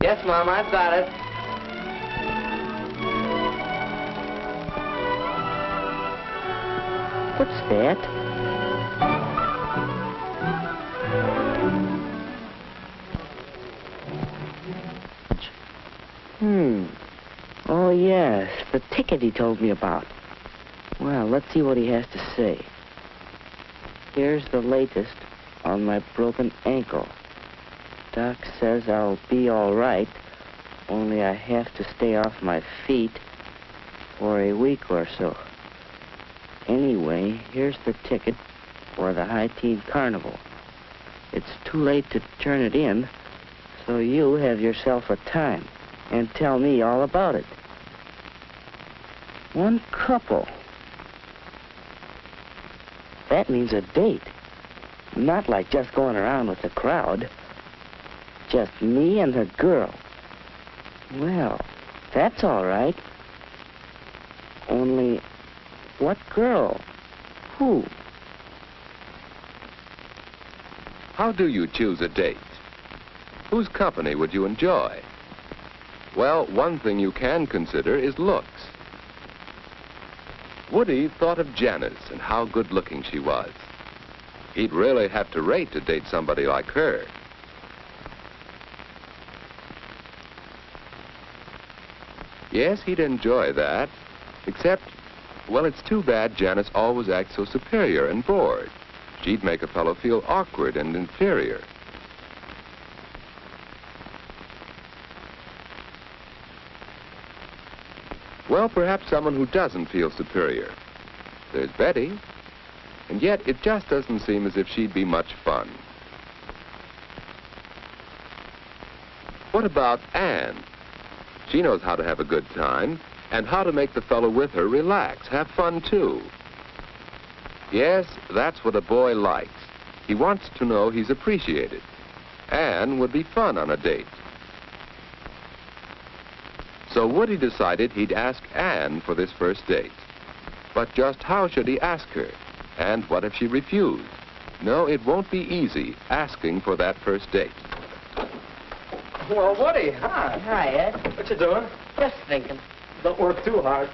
Yes, Mom, I've got it. What's that? Oh, yes, the ticket he told me about. Well, let's see what he has to say. Here's the latest on my broken ankle. Doc says I'll be all right, only I have to stay off my feet for a week or so. Anyway, here's the ticket for the High Teen Carnival. It's too late to turn it in, so you have yourself a time and tell me all about it. One couple. That means a date. Not like just going around with the crowd. Just me and the girl. Well, that's all right. Only, what girl? Who? How do you choose a date? Whose company would you enjoy? Well, one thing you can consider is looks. Woody thought of Janice and how good-looking she was. He'd really have to rate to date somebody like her. Yes, he'd enjoy that, except, well, it's too bad Janice always acts so superior and bored. She'd make a fellow feel awkward and inferior. Well, perhaps someone who doesn't feel superior. There's Betty, and yet it just doesn't seem as if she'd be much fun. What about Anne? She knows how to have a good time and how to make the fellow with her relax, have fun too. Yes, that's what a boy likes. He wants to know he's appreciated. Anne would be fun on a date. So Woody decided he'd ask Anne for this first date. But just how should he ask her? And what if she refused? No, it won't be easy asking for that first date. Well, Woody, hi. Hi, Ed. What you doing? Just thinking. Don't work too hard.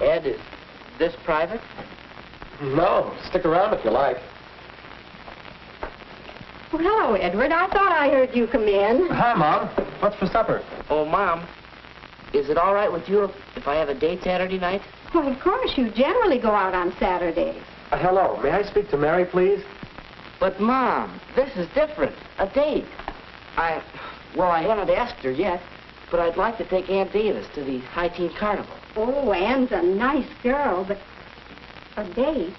Ed, is this private? No, stick around if you like. Well, hello, Edward. I thought I heard you come in. Hi, Mom. What's for supper? Oh, Mom, is it all right with you if I have a date Saturday night? Well, of course, you generally go out on Saturdays. Hello. May I speak to Mary, please? But, Mom, this is different. A date. Well, I haven't asked her yet, but I'd like to take Aunt Davis to the High Teen Carnival. Oh, Anne's a nice girl, but a date?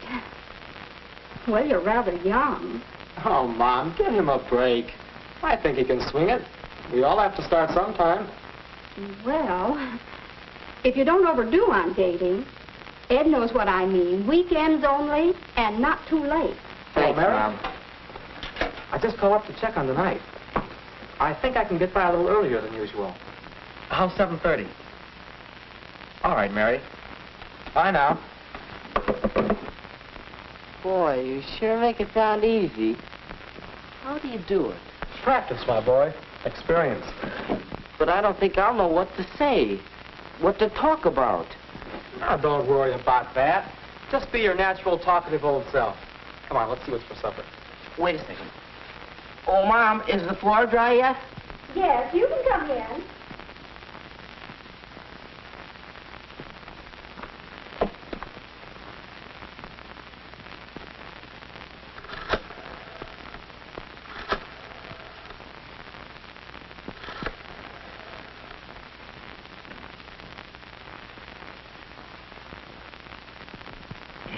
Well, you're rather young. Oh, Mom, give him a break. I think he can swing it. We all have to start sometime. Well, if you don't overdo on dating, Ed knows what I mean. Weekends only and not too late. Thanks, Mary? Mom. I just called up to check on tonight. I think I can get by a little earlier than usual. How's 7:30? All right, Mary. Bye now. Boy, you sure make it sound easy. How do you do it? Practice, my boy. Experience. But I don't think I'll know what to say, what to talk about. Now, don't worry about that. Just be your natural, talkative old self. Come on, let's see what's for supper. Wait a second. Oh, Mom, is the floor dry yet? Yes, you can come in.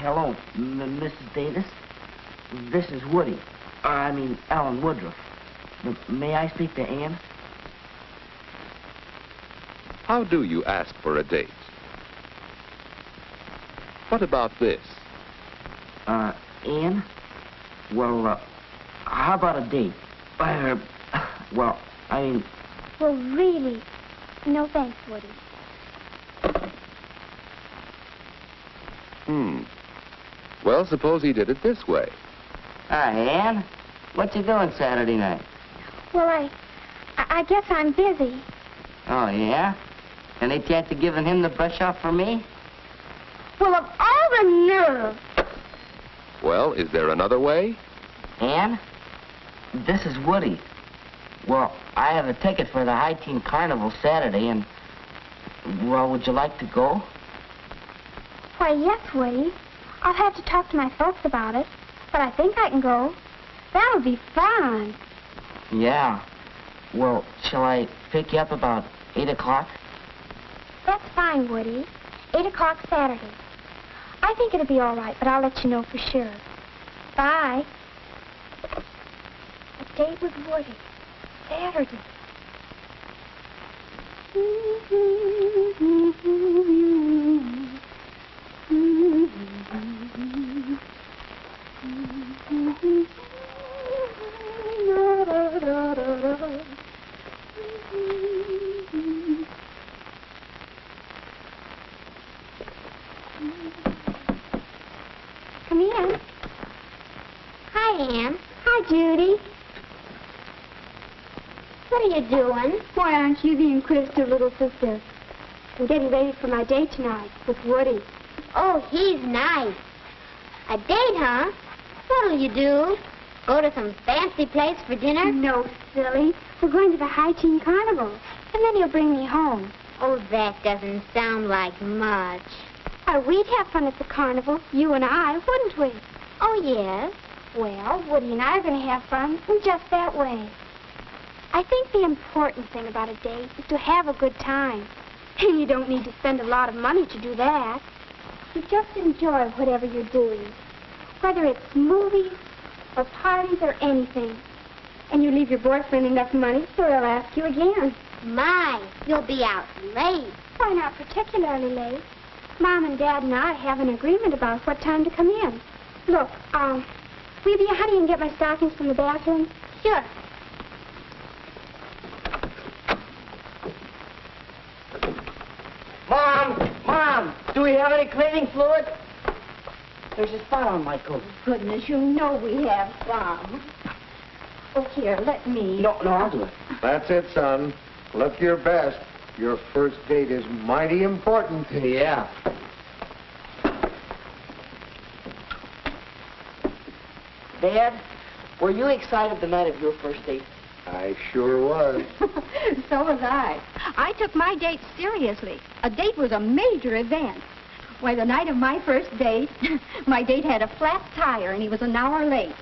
Hello, Mrs. Davis. This is Woody. Alan Woodruff. May I speak to Anne? How do you ask for a date? What about this? Anne? Well, how about a date? Well, Well, really, no thanks, Woody. Well, suppose he did it this way. Hi, Ann. What you doing Saturday night? Well, I guess I'm busy. Oh, yeah? Any chance of giving him the brush off for me? Well, of all the nerve. Well, is there another way? Ann, this is Woody. Well, I have a ticket for the High Teen Carnival Saturday, and, well, would you like to go? Why, yes, Woody. I'll have to talk to my folks about it, but I think I can go. That'll be fun. Yeah. Well, shall I pick you up about 8 o'clock? That's fine, Woody. 8 o'clock Saturday. I think it'll be all right, but I'll let you know for sure. Bye. A date with Woody. Saturday. Come in. Hi, Ann. Hi, Judy. What are you doing? Why aren't you being Chris, your little sister? I'm getting ready for my date tonight with Woody. Oh, he's nice. A date, huh? What'll you do? Go to some fancy place for dinner? No, silly. We're going to the High Teen Carnival, and then he'll bring me home. Oh, that doesn't sound like much. Why, we'd have fun at the carnival, you and I, wouldn't we? Oh, yes. Well, Woody and I are going to have fun in just that way. I think the important thing about a date is to have a good time. And you don't need to spend a lot of money to do that. You just enjoy whatever you're doing, whether it's movies or parties or anything. And you leave your boyfriend enough money so he'll ask you again. My, you'll be out late. Why, not particularly late. Mom and Dad and I have an agreement about what time to come in. Look, will you be a honey and get my stockings from the bathroom? Sure. Mom, do we have any cleaning fluid? There's a spot on my coat. Goodness, you know we have some. Oh, here, let me. No, I'll do it. That's it, son. Look your best. Your first date is mighty important. Yeah. Dad, were you excited the night of your first date? I sure was. So was I. I took my date seriously. A date was a major event. Why, the night of my first date, my date had a flat tire and he was an hour late.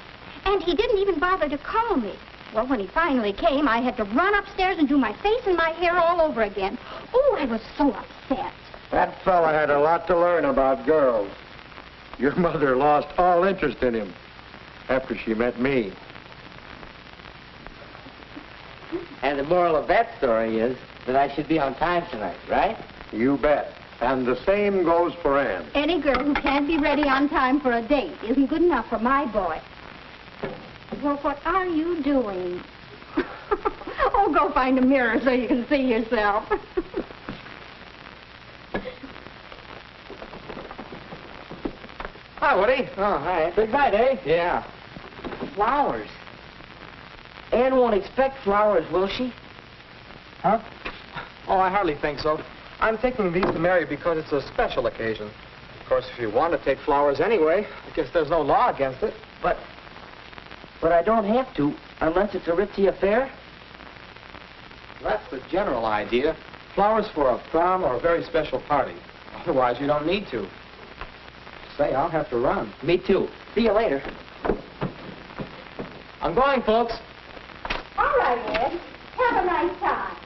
And he didn't even bother to call me. Well, when he finally came, I had to run upstairs and do my face and my hair all over again. Oh, I was so upset. That fella had a lot to learn about girls. Your mother lost all interest in him after she met me. And the moral of that story is that I should be on time tonight, right? You bet. And the same goes for Ann. Any girl who can't be ready on time for a date isn't good enough for my boy. Well, what are you doing? Oh, go find a mirror so you can see yourself. Hi, Woody. Oh, hi. Big night, eh? Yeah. Flowers. Ann won't expect flowers, will she? Huh? Oh, I hardly think so. I'm taking these to Mary because it's a special occasion. Of course, if you want to take flowers anyway, I guess there's no law against it. But I don't have to, unless it's a ritzy affair. That's the general idea. Flowers for a prom or a very special party. Otherwise, you don't need to. Say, I'll have to run. Me too. See you later. I'm going, folks. All right, Ed. Have a nice time.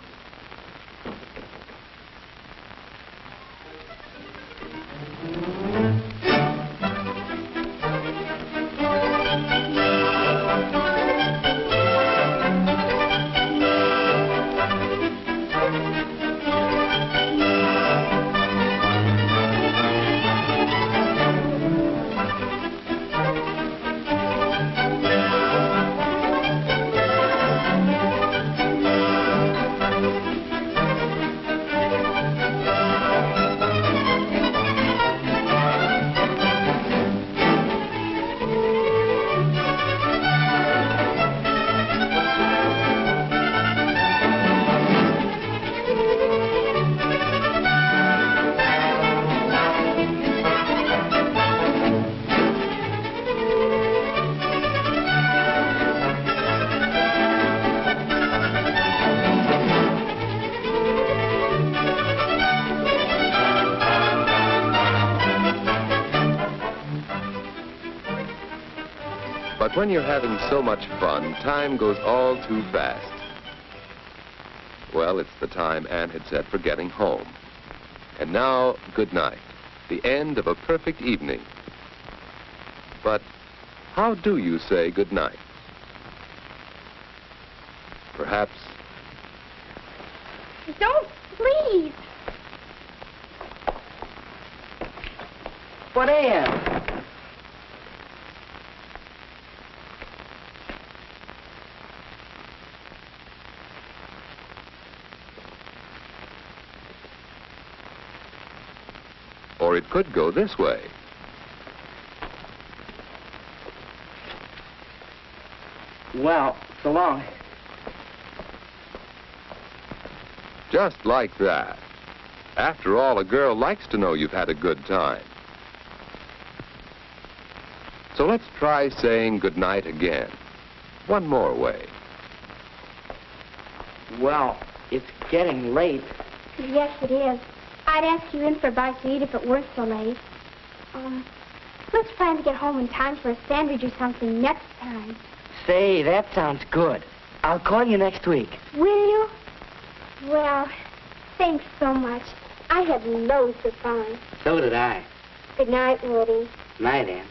But when you're having so much fun, time goes all too fast. Well, it's the time Anne had set for getting home. And now, good night. The end of a perfect evening. But how do you say good night? Perhaps... Don't, please. What, Anne? Or it could go this way. Well, so long. Just like that. After all, a girl likes to know you've had a good time. So let's try saying goodnight again. One more way. Well, it's getting late. Yes, it is. I'd ask you in for a bite to eat if it weren't so late. Let's plan to get home in time for a sandwich or something next time. Say, that sounds good. I'll call you next week. Will you? Well, thanks so much. I had loads of fun. So did I. Good night, Woody. Night, Anne.